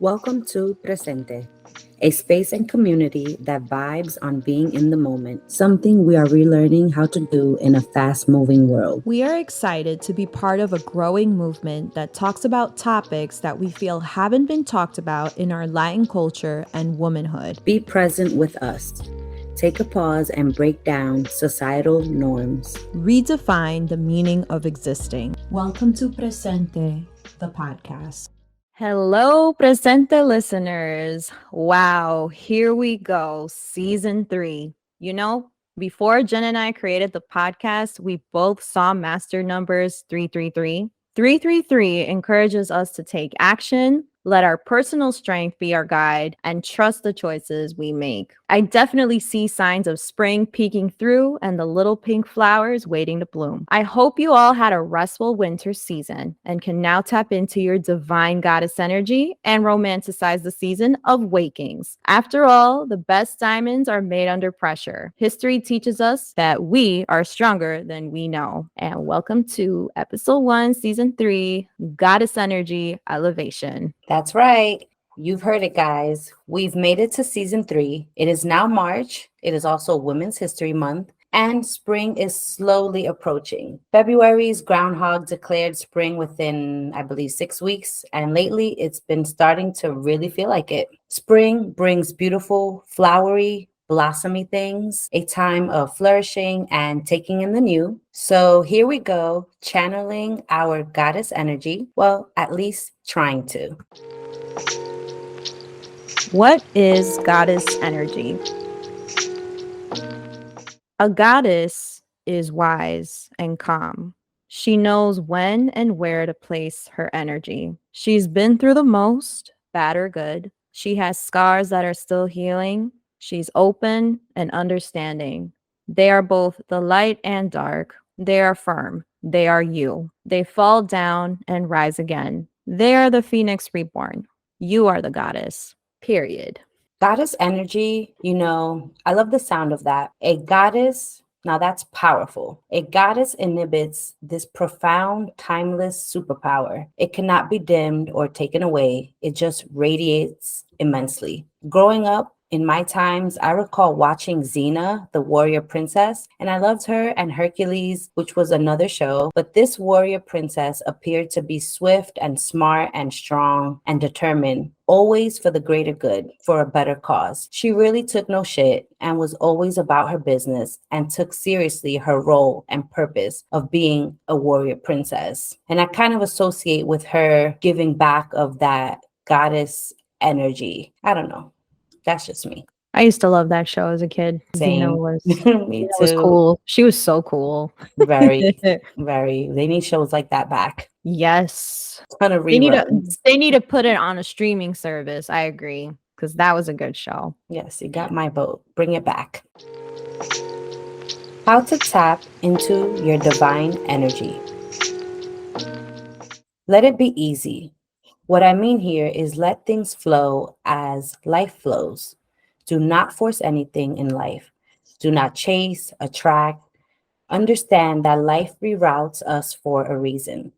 Welcome to Presente, a space and community that vibes on being in the moment, something we are relearning how to do in a fast-moving world. We are excited to be part of a growing movement that talks about topics that we feel haven't been talked about in our Latin culture and womanhood. Be present with us. Take a pause and break down societal norms. Redefine the meaning of existing. Welcome to Presente, the podcast. Hello, Presente listeners. Wow, here we go. Season 3. Before Jen and I created the podcast, we both saw master numbers 333. 333 encourages us to take action, let our personal strength be our guide, and trust the choices we make. I definitely see signs of spring peeking through and the little pink flowers waiting to bloom. I hope you all had a restful winter season and can now tap into your divine goddess energy and romanticize the season of wakings. After all, the best diamonds are made under pressure. History teaches us that we are stronger than we know. And welcome to episode 1, season 3, Goddess Energy Elevation. That's right. You've heard it, guys. We've made it to season 3. It is now March. It is also Women's History Month, and spring is slowly approaching. February's groundhog declared spring within, I believe, 6 weeks, and lately it's been starting to really feel like it. Spring brings beautiful, flowery, blossomy things, a time of flourishing and taking in the new. So here we go, channeling our goddess energy. Well, at least trying to. What is goddess energy? A goddess is wise and calm. She knows when and where to place her energy. She's been through the most, bad or good. She has scars that are still healing. She's open and understanding. They are both the light and dark. They are firm. They are you. They fall down and rise again. They are the phoenix reborn. You are the goddess, period. Goddess energy, I love the sound of that. A goddess, now that's powerful. A goddess inhibits this profound, timeless superpower. It cannot be dimmed or taken away. It just radiates immensely. Growing up, in my times, I recall watching Xena, the warrior princess, and I loved her, and Hercules, which was another show. But this warrior princess appeared to be swift and smart and strong and determined, always for the greater good, for a better cause. She really took no shit and was always about her business and took seriously her role and purpose of being a warrior princess. And I kind of associate with her giving back of that goddess energy. I don't know. That's just me. I used to love that show as a kid. Same. Me Was too. cool. She was so cool. Very, very. They need shows like that back. Yes. Ton of They reruns. need to put it on a streaming service. I agree. Because that was a good show. Yes, you got my vote. Bring it back. How to tap into your divine energy. Let it be easy. What I mean here is let things flow as life flows. Do not force anything in life. Do not chase, attract. Understand that life reroutes us for a reason.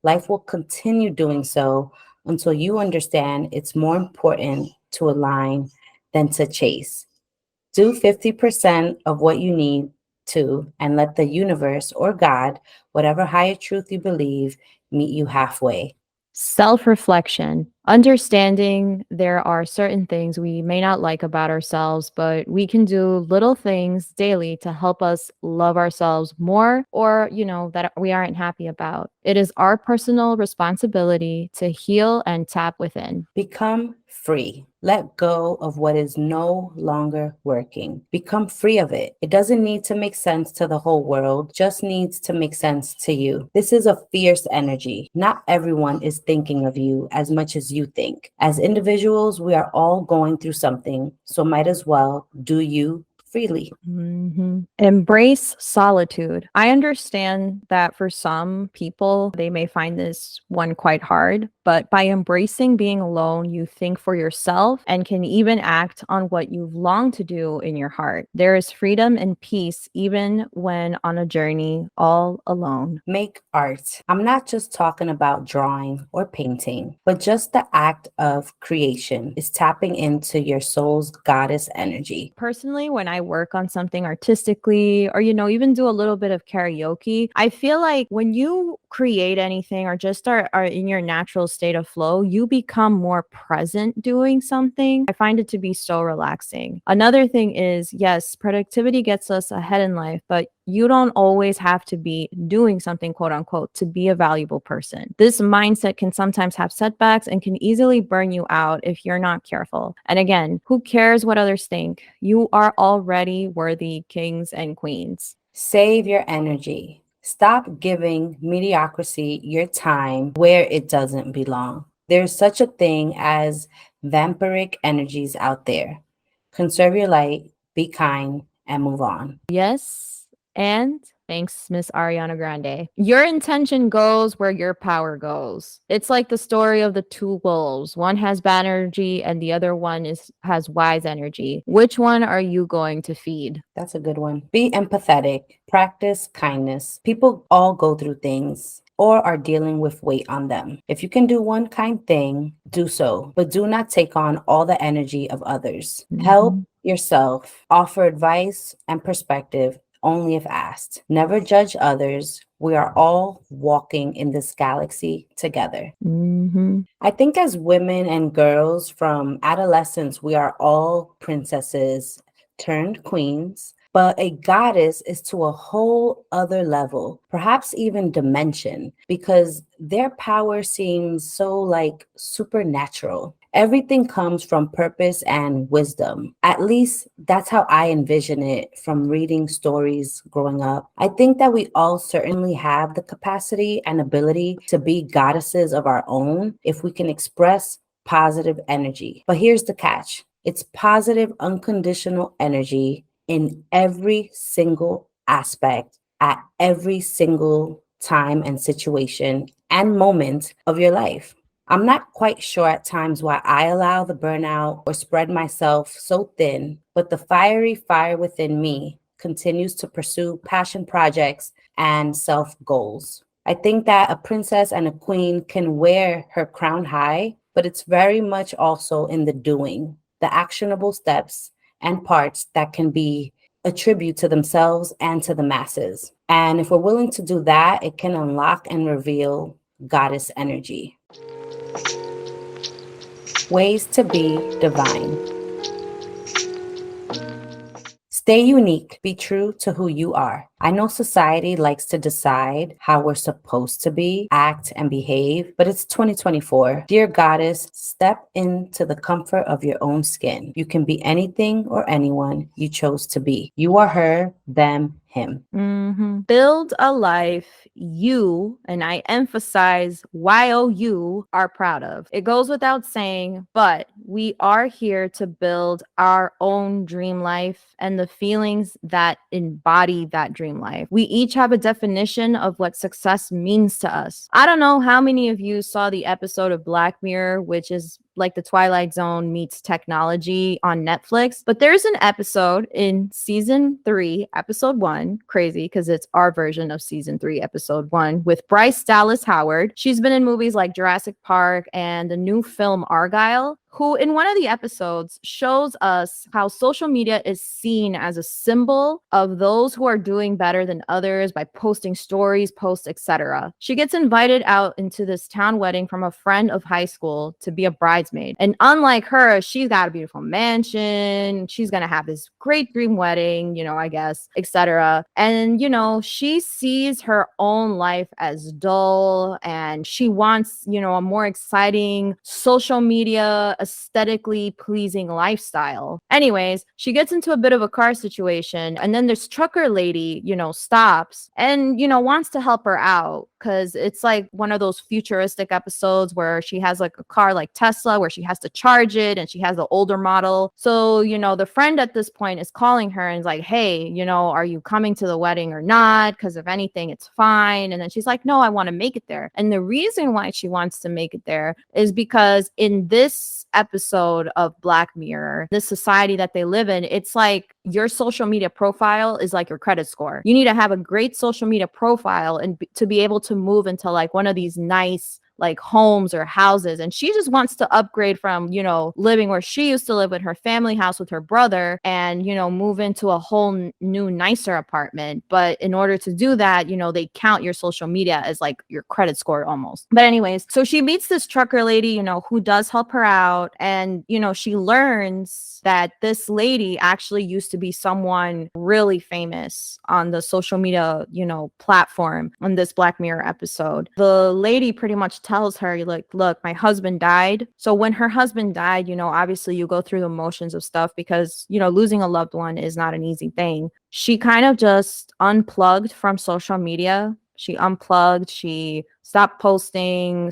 Life will continue doing so until you understand it's more important to align than to chase. Do 50% of what you need to, and let the universe or God, whatever higher truth you believe, meet you halfway. Self-reflection, understanding there are certain things we may not like about ourselves, but we can do little things daily to help us love ourselves more, or, that we aren't happy about. It is our personal responsibility to heal and tap within. Become free. Let go of what is no longer working. Become free of it. It doesn't need to make sense to the whole world, just needs to make sense to you. This is a fierce energy. Not everyone is thinking of you as much as you think. As individuals, we are all going through something, so might as well do you freely. Embrace solitude. I understand that for some people, they may find this one quite hard, but by embracing being alone, you think for yourself and can even act on what you've longed to do in your heart. There is freedom and peace even when on a journey all alone. Make art. I'm not just talking about drawing or painting, but just the act of creation is tapping into your soul's goddess energy. Personally, when I work on something artistically or, even do a little bit of karaoke, I feel like when you create anything or just are in your natural state of flow, you become more present doing something. I find it to be so relaxing. Another thing is, yes, productivity gets us ahead in life, but you don't always have to be doing something, quote unquote, to be a valuable person. This mindset can sometimes have setbacks and can easily burn you out if you're not careful. And again, who cares what others think? You are already worthy kings and queens. Save your energy. Stop giving mediocrity your time where it doesn't belong. There's such a thing as vampiric energies out there. Conserve your light, be kind, and move on. Yes. And thanks, Miss Ariana Grande. Your intention goes where your power goes. It's like the story of the two wolves. One has bad energy and the other one has wise energy. Which one are you going to feed? That's a good one. Be empathetic. Practice kindness. People all go through things or are dealing with weight on them. If you can do one kind thing, do so, but do not take on all the energy of others. Help yourself. Offer advice and perspective only if asked. Never judge others. We are all walking in this galaxy together. I think as women and girls from adolescence, we are all princesses turned queens. But a goddess is to a whole other level, perhaps even dimension, because their power seems so like supernatural. Everything comes from purpose and wisdom. At least that's how I envision it from reading stories growing up. I think that we all certainly have the capacity and ability to be goddesses of our own if we can express positive energy. But here's the catch. It's positive, unconditional energy in every single aspect, at every single time and situation and moment of your life. I'm not quite sure at times why I allow the burnout or spread myself so thin, but the fiery fire within me continues to pursue passion projects and self goals. I think that a princess and a queen can wear her crown high, but it's very much also in the doing, the actionable steps and parts that can be a tribute to themselves and to the masses. And if we're willing to do that, it can unlock and reveal goddess energy. Ways to be divine. Stay unique. Be true to who you are. I know society likes to decide how we're supposed to be, act, and behave, but it's 2024. Dear Goddess, step into the comfort of your own skin. You can be anything or anyone you chose to be. You are her, them, him. Build a life you, and I emphasize YOU, are proud of. It goes without saying, but we are here to build our own dream life and the feelings that embody that dream life. We each have a definition of what success means to us. I don't know how many of you saw the episode of Black Mirror, which is like the Twilight Zone meets technology on Netflix. But there's an episode in season 3, episode 1, crazy because it's our version of season 3, episode 1, with Bryce Dallas Howard. She's been in movies like Jurassic Park and the new film Argyle, who in one of the episodes shows us how social media is seen as a symbol of those who are doing better than others by posting stories, posts, etc. She gets invited out into this town wedding from a friend of high school to be a bridesmaid. And unlike her, she's got a beautiful mansion. She's going to have this great dream wedding, I guess, etc. And, she sees her own life as dull and she wants, a more exciting social media aesthetically pleasing lifestyle. Anyways, she gets into a bit of a car situation and then this trucker lady, stops and, wants to help her out. because it's like one of those futuristic episodes where she has like a car like Tesla where she has to charge it and she has the older model. So, the friend at this point is calling her and is like, hey, are you coming to the wedding or not? Because if anything, it's fine. And then she's like, no, I want to make it there. And the reason why she wants to make it there is because in this episode of Black Mirror, this society that they live in, it's like your social media profile is like your credit score. You need to have a great social media profile and to be able to move into like one of these nice like homes or houses. And she just wants to upgrade from, living where she used to live with her family house with her brother and, move into a whole new, nicer apartment. But in order to do that, they count your social media as like your credit score almost. But anyways, so she meets this trucker lady, who does help her out. And, she learns that this lady actually used to be someone really famous on the social media, platform on this Black Mirror episode. The lady pretty much tells her, like, look, my husband died. So when her husband died, obviously you go through the motions of stuff because, losing a loved one is not an easy thing. She kind of just unplugged from social media. She unplugged, she stopped posting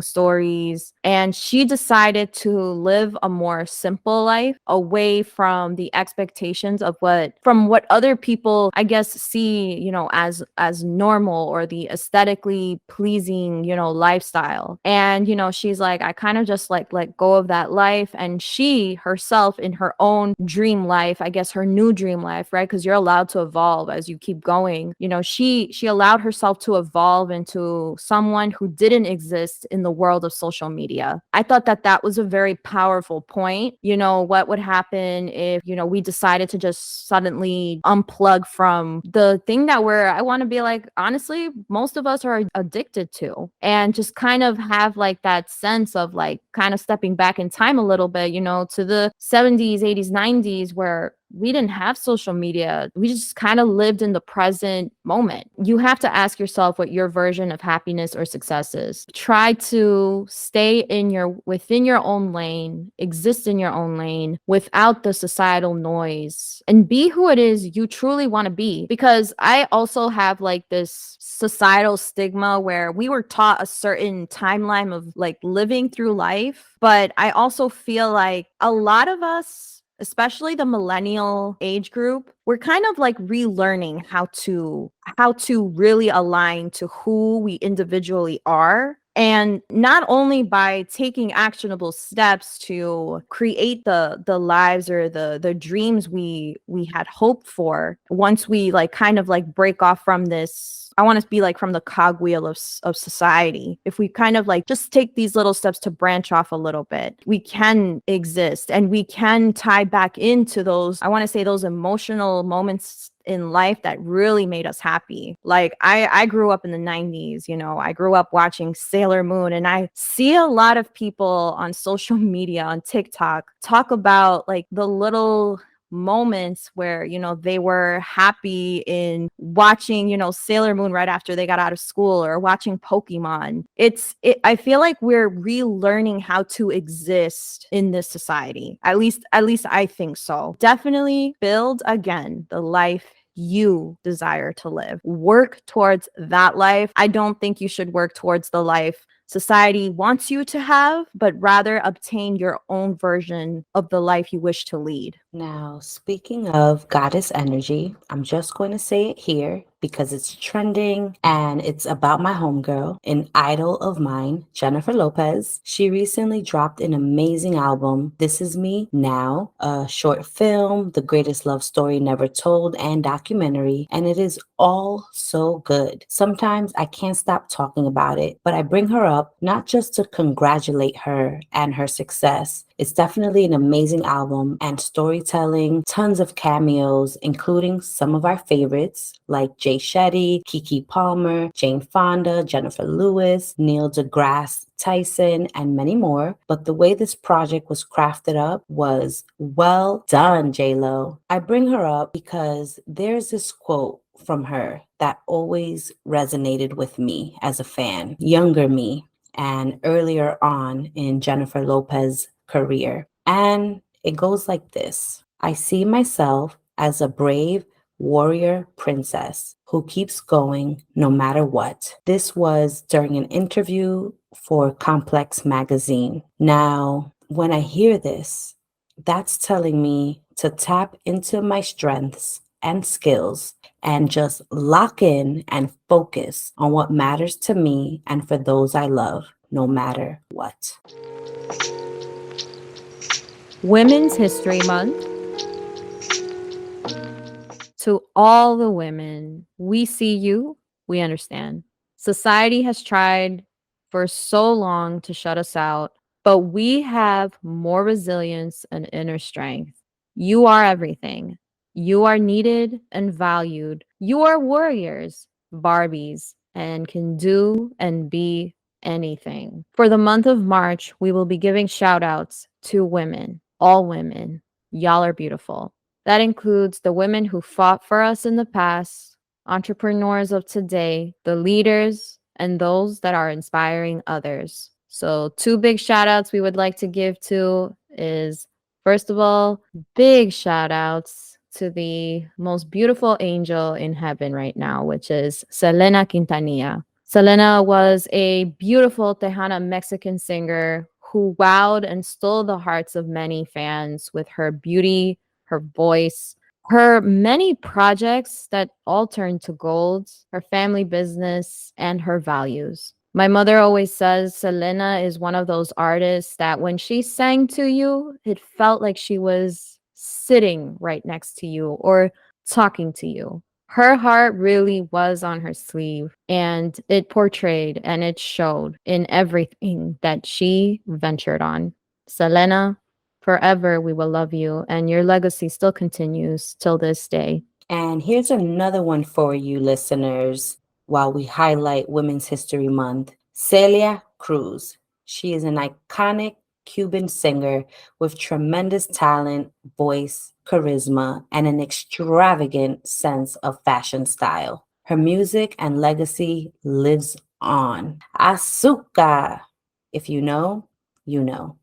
stories, and she decided to live a more simple life away from the expectations of what other people, I guess, see, as normal or the aesthetically pleasing, lifestyle. And, she's like, I kind of just like let go of that life. And she herself in her own dream life, I guess her new dream life, right? Because you're allowed to evolve as you keep going. She allowed herself to evolve into someone who didn't exist in the world of social media. I thought that was a very powerful point. What would happen if, we decided to just suddenly unplug from the thing that I want to be like, honestly, most of us are addicted to, and just kind of have like that sense of like kind of stepping back in time a little bit, to the 70s, 80s, 90s, where we didn't have social media. We just kind of lived in the present moment. You have to ask yourself what your version of happiness or success is. Try to stay within your own lane, exist in your own lane without the societal noise, and be who it is you truly want to be. Because I also have like this societal stigma where we were taught a certain timeline of like living through life. But I also feel like a lot of us, especially the millennial age group, we're kind of like relearning how to really align to who we individually are. And not only by taking actionable steps to create the lives or the dreams we had hoped for once we like kind of like break off from this, I want to be like from the cogwheel of society. If we kind of like just take these little steps to branch off a little bit, we can exist and we can tie back into those, I want to say, those emotional moments in life that really made us happy. Like I grew up in the 90s, I grew up watching Sailor Moon, and I see a lot of people on social media, on TikTok, talk about like the little moments where they were happy in watching Sailor Moon right after they got out of school, or watching Pokemon. I feel like we're relearning how to exist in this society. At least I think so. Definitely build again the life you desire to live. Work towards that life. I don't think you should work towards the life society wants you to have, but rather obtain your own version of the life you wish to lead. Now, speaking of goddess energy, I'm just going to say it here because it's trending and it's about my homegirl, an idol of mine, Jennifer Lopez. She recently dropped an amazing album, This Is Me Now, a short film, The Greatest Love Story Never Told, and documentary, and it is all so good. Sometimes I can't stop talking about it, but I bring her up not just to congratulate her and her success. It's definitely an amazing album and storytelling, tons of cameos, including some of our favorites like Jay Shetty, Keke Palmer, Jane Fonda, Jennifer Lewis, Neil deGrasse Tyson, and many more. But the way this project was crafted up was well done, J-Lo. I bring her up because there's this quote from her that always resonated with me as a fan, younger me, and earlier on in Jennifer Lopez's career. And it goes like this: I see myself as a brave, warrior princess who keeps going no matter what. This was during an interview for Complex magazine. Now, when I hear this, that's telling me to tap into my strengths and skills and just lock in and focus on what matters to me and for those I love, no matter what. Women's History Month. To all the women, we see you, we understand. Society has tried for so long to shut us out, but we have more resilience and inner strength. You are everything. You are needed and valued. You are warriors, Barbies, and can do and be anything. For the month of March, we will be giving shout outs to women, all women. Y'all are beautiful. That includes the women who fought for us in the past, entrepreneurs of today, the leaders, and those that are inspiring others. So, two big shout outs we would like to give to is first of all, big shout outs to the most beautiful angel in heaven right now, which is Selena Quintanilla. Selena was a beautiful Tejana Mexican singer who wowed and stole the hearts of many fans with her beauty, her voice, her many projects that all turned to gold, her family business, and her values. My mother always says Selena is one of those artists that when she sang to you, it felt like she was sitting right next to you or talking to you. Her heart really was on her sleeve, and it portrayed and it showed in everything that she ventured on. Selena, forever we will love you, and your legacy still continues till this day. And here's another one for you listeners while we highlight Women's History Month. Celia Cruz. She is an iconic Cuban singer with tremendous talent, voice, charisma, and an extravagant sense of fashion style. Her music and legacy lives on. Azúcar. If you know, you know.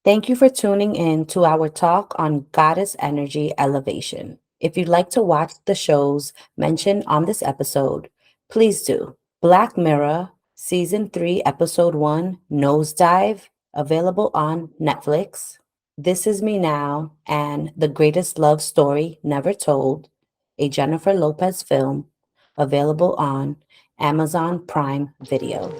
Thank you for tuning in to our talk on Goddess Energy Elevation. If you'd like to watch the shows mentioned on this episode, please do. Black Mirror, Season 3, Episode 1, Nosedive, available on Netflix. This Is Me Now and The Greatest Love Story Never Told, a Jennifer Lopez film, available on Amazon Prime Video.